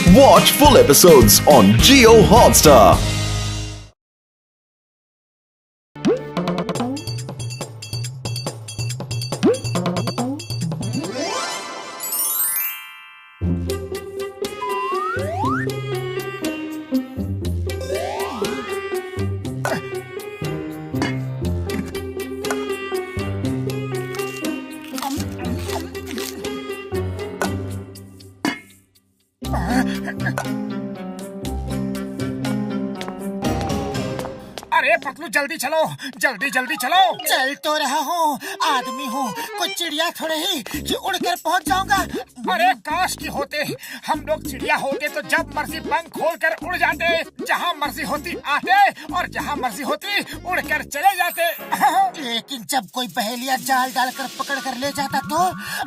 Watch full episodes on Jio Hotstar. अरे पतलू जल्दी चलो, जल्दी जल्दी चलो। चल तो रहा हूँ, आदमी हूँ, कोई चिड़िया थोड़े ही कि उड़कर पहुँच जाऊंगा। अरे काश की होते हम लोग चिड़िया होते तो जब मर्जी पंख खोलकर उड़ जाते, जहाँ मर्जी होती आते और जहाँ मर्जी होती उड़कर चले जाते। लेकिन जब कोई पहेलिया जाल डालकर पकड़ कर ले जाता तो,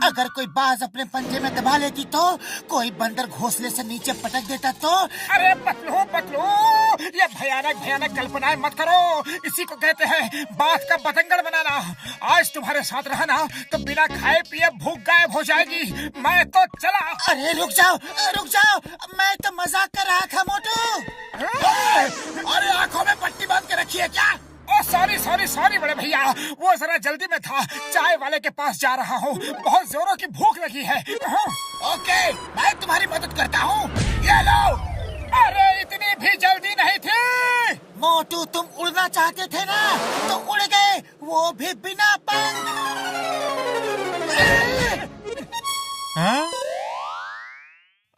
अगर कोई बाज अपने पंजे में दबा लेती तो, कोई बंदर घोंसले से नीचे पटक देता तो। अरे पतलू पतलू, ये भयानक भयानक कल्पनाएं मत करो, इसी को कहते हैं बात का बतंगड़ बनाना। आज तुम्हारे साथ रहना तो बिना खाए पिए भूख गायब हो जाएगी। मैं तो चला। अरे रुक जाओ, मैं तो मजाक कर रहा था मोटू। अरे आंखों में पट्टी बांध के रखी है क्या? ओ सॉरी सॉरी सॉरी बड़े भैया, वो जरा जल्दी में था, चाय वाले के पास जा रहा हूँ, बहुत जोरों की भूख लगी है। ओके, मैं तुम्हारी मदद करता हूँ, ये लो। अरे इतनी भी जल्दी नहीं थी। मोटू तुम उड़ना चाहते थे ना, तो उड़ गए, वो भी बिना पंख।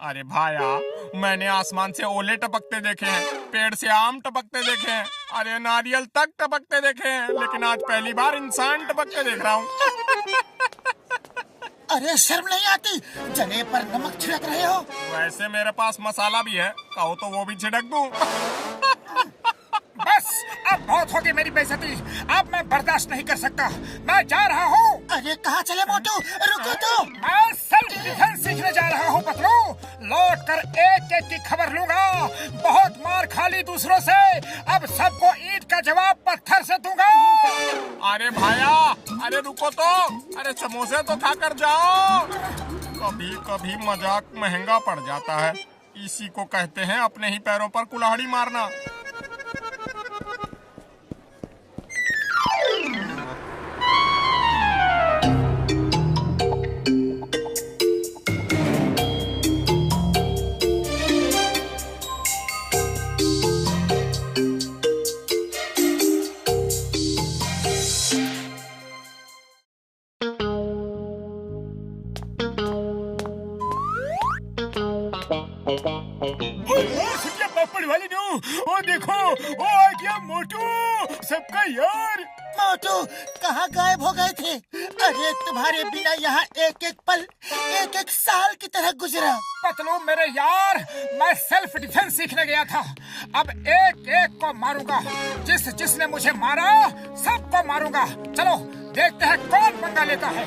अरे भाया, मैंने आसमान से ओले टपकते देखे हैं, पेड़ से आम टपकते देखे हैं, अरे नारियल तक टपकते देखे हैं, लेकिन आज पहली बार इंसान टपकते देख रहा हूँ। अरे शर्म नहीं आती, जले पर नमक छिड़क रहे हो। वैसे मेरे पास मसाला भी है, कहो तो वो भी छिड़क दूं। बस अब बहुत होगी मेरी बेइज्जती, अब मैं बर्दाश्त नहीं कर सकता, मैं जा रहा हूँ। अरे कहाँ चले मोटू, रुको तो। मैं सेल्फ डिफेंस सीखने जा रहा हूँ पतलू, लौट कर एक एक की खबर लूंगा। बहुत मार खा ली दूसरों से, अब सबको ईंट का जवाब पत्थर से दूंगा। अरे भाया, अरे रुको तो, अरे समोसे तो खा कर जाओ। कभी कभी मजाक महंगा पड़ जाता है, इसी को कहते हैं अपने ही पैरों पर कुल्हाड़ी मारना। पापड़ वाली नो, ओ देखो, ओ आ गया मोटू, सबका यार। मोटू कहाँ गायब हो गए थे? अरे तुम्हारे बिना यहाँ एक एक पल एक एक साल की तरह गुजरा। पतलू मेरे यार, मैं सेल्फ डिफेंस सीखने गया था, अब एक एक को मारूंगा, जिसने मुझे मारा सबको मारूंगा। चलो देखते हैं कौन पंगा लेता है।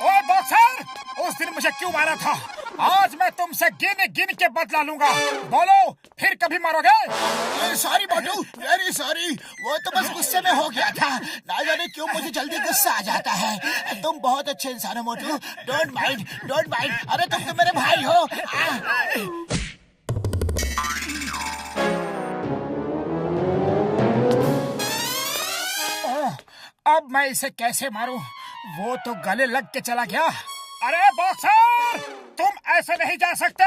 ओ बॉक्सर, उस दिन मुझे क्यों मारा था? आज मैं तुमसे गिन गिन के बदला लूंगा, बोलो फिर कभी मारोगे? सॉरी मोटू, वेरी सॉरी, वो तो बस गुस्से में हो गया था, ना जाने क्यों मुझे जल्दी गुस्सा आ जाता है। तुम बहुत अच्छे इंसान हो मोटू, डोंट माइंड, डोंट माइंड। अरे तुम तो मेरे भाई हो। अब मैं इसे कैसे मारूं? वो तो गले लग के चला गया। अरे बॉक्सर, तुम ऐसे नहीं जा सकते,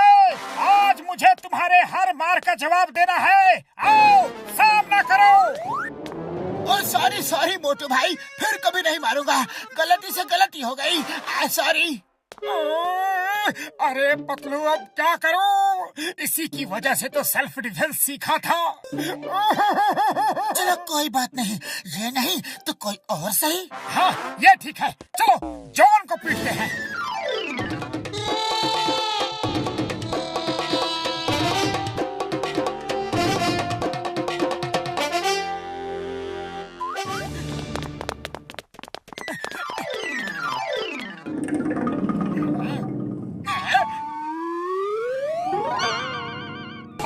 आज मुझे तुम्हारे हर मार का जवाब देना है, आओ सामना करो। ओ सॉरी सॉरी मोटू भाई, फिर कभी नहीं मारूंगा, गलती से गलती हो गई, सॉरी। अरे पतलू अब क्या करूं? इसी की वजह से तो सेल्फ डिफेंस सीखा था। चलो कोई बात नहीं, ये नहीं तो कोई और सही। हाँ ये ठीक है, चलो जॉन को पीटते हैं।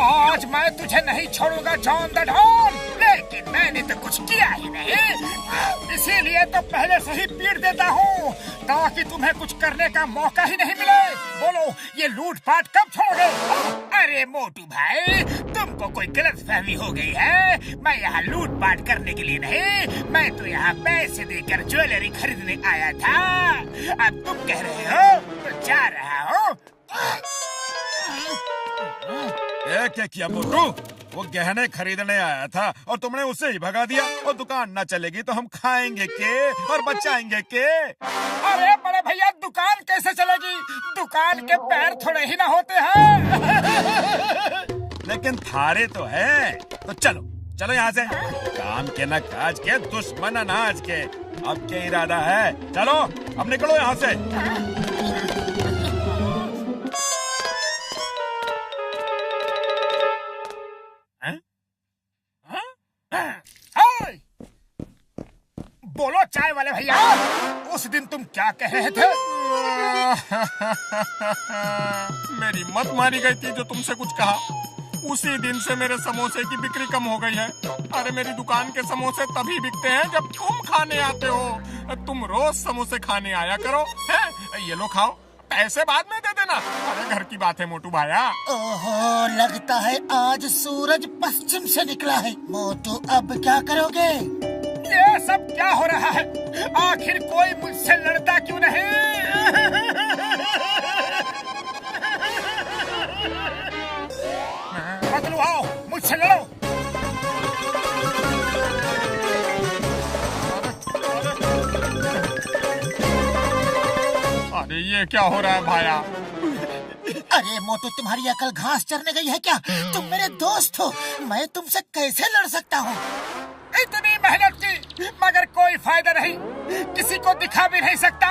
आज मैं तुझे नहीं छोड़ूंगा जॉन द डॉन, लेकिन मैंने तो कुछ किया ही नहीं, इसीलिए तो पहले से ही पीट देता हूँ ताकि तुम्हें कुछ करने का मौका ही नहीं मिले। बोलो ये लूटपाट कब छोड़ोगे? अरे मोटू भाई, तुमको कोई गलतफहमी हो गई है। मैं यहाँ लूटपाट करने के लिए नहीं, मैं तो यहाँ पैसे देकर ज्वेलरी खरीदने आया था। अब तुम कह रहे हो तो जा रहा हूँ। क्या किया मोटू? वो गहने खरीदने आया था और तुमने उसे ही भगा दिया। और दुकान न चलेगी तो हम खाएंगे के और बचाएंगे के? अरे बड़े भैया, दुकान कैसे चलेगी? दुकान के पैर थोड़े ही ना होते हैं। लेकिन थारे तो है। तो चलो चलो यहाँ से। काम के न काज के, दुश्मन अनाज के। अब क्या इरादा है? चलो अब निकलो यहाँ से। बोलो चाय वाले भैया, उस दिन तुम क्या कह रहे थे? मेरी मत मारी गई थी जो तुमसे कुछ कहा। उसी दिन से मेरे समोसे की बिक्री कम हो गई है। अरे मेरी दुकान के समोसे तभी बिकते हैं जब तुम खाने आते हो। तुम रोज समोसे खाने आया करो। हैं? ये लो खाओ, पैसे बाद में दे देना। अरे घर की बात है मोटू भाया। ओहो, लगता है आज सूरज पश्चिम से निकला है। मोटू अब क्या करोगे? ये सब क्या हो रहा है? आखिर कोई मुझसे लड़ता क्यों नहीं? पतलू आओ, मुझसे लड़ो। अरे ये क्या हो रहा है भाया? अरे मोटू, तुम्हारी अकल घास चरने गई है क्या? तुम मेरे दोस्त हो, मैं तुमसे कैसे लड़ सकता हूँ? इतनी मेहनत की मगर कोई फायदा नहीं, किसी को दिखा भी नहीं सकता।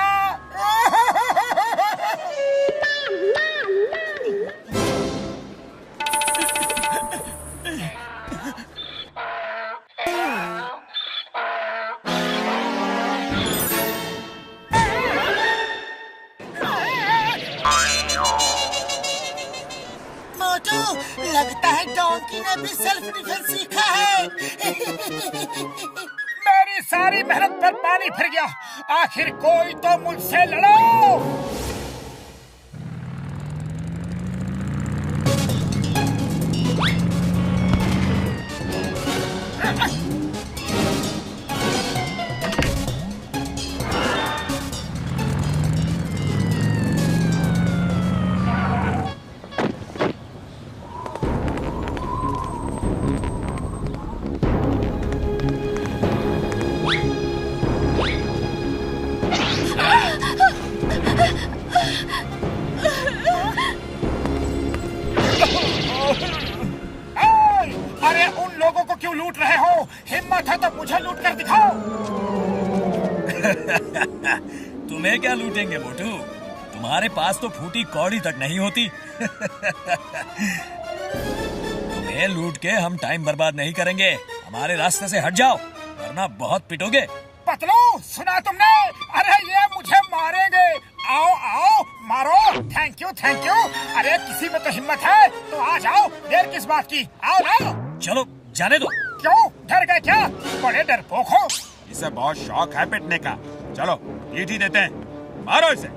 मोटू, लगता है डोंकी ने भी सेल्फ डिफेंस सीखा है। मेरी सारी मेहनत पर पानी फिर गया। आखिर कोई तो मुझसे लड़ो। अरे उन लोगों को क्यों लूट रहे हो? हिम्मत है तो मुझे लूट कर दिखाओ। तुम्हें क्या लूटेंगे मोटू? तुम्हारे पास तो फूटी कौड़ी तक नहीं होती। तुम्हें लूट के हम टाइम बर्बाद नहीं करेंगे। हमारे रास्ते से हट जाओ वरना बहुत पिटोगे। पतलू, सुना तुमने? अरे ये मुझे मारेंगे। आओ आओ, मारो। Thank you thank you. अरे किसी में तो हिम्मत है तो आ जाओ, देर किस बात की? आओ आओ। चलो जाने दो। क्यों, डर गए क्या? बड़े डरपोक हो। इसे बहुत शौक है पिटने का। चलो पीट ही देते हैं। मारो इसे।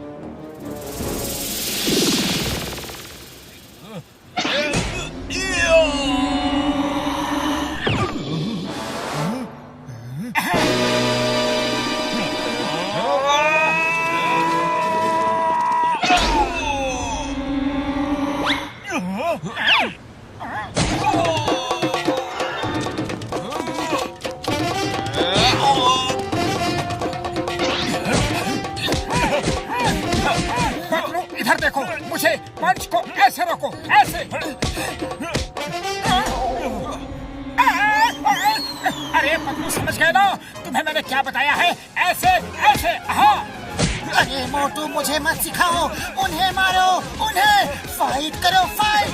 इधर देखो, मुझे पंच को ऐसे रोको, ऐसे। अरे पतलू, समझ गए ना? तुम्हें मैंने क्या बताया है? ऐसे ऐसे। हाँ। अरे मोटू, मुझे मत सिखाओ। उन्हें मारो, उन्हें। फाइट करो, फाइट।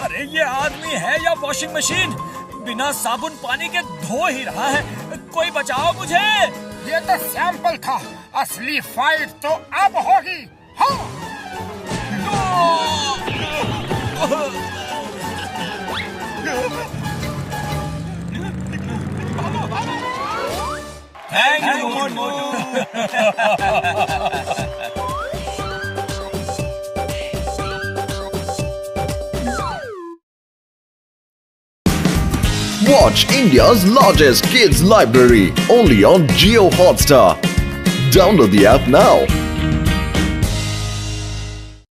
अरे ये आदमी है या वॉशिंग मशीन? बिना साबुन पानी के धो ही रहा है। कोई बचाओ मुझे। ये तो सैंपल था, असली फाइट तो अब होगी। हाँ। Thank you Motu. Watch India's largest kids library only on Jio Hotstar. Download the app now.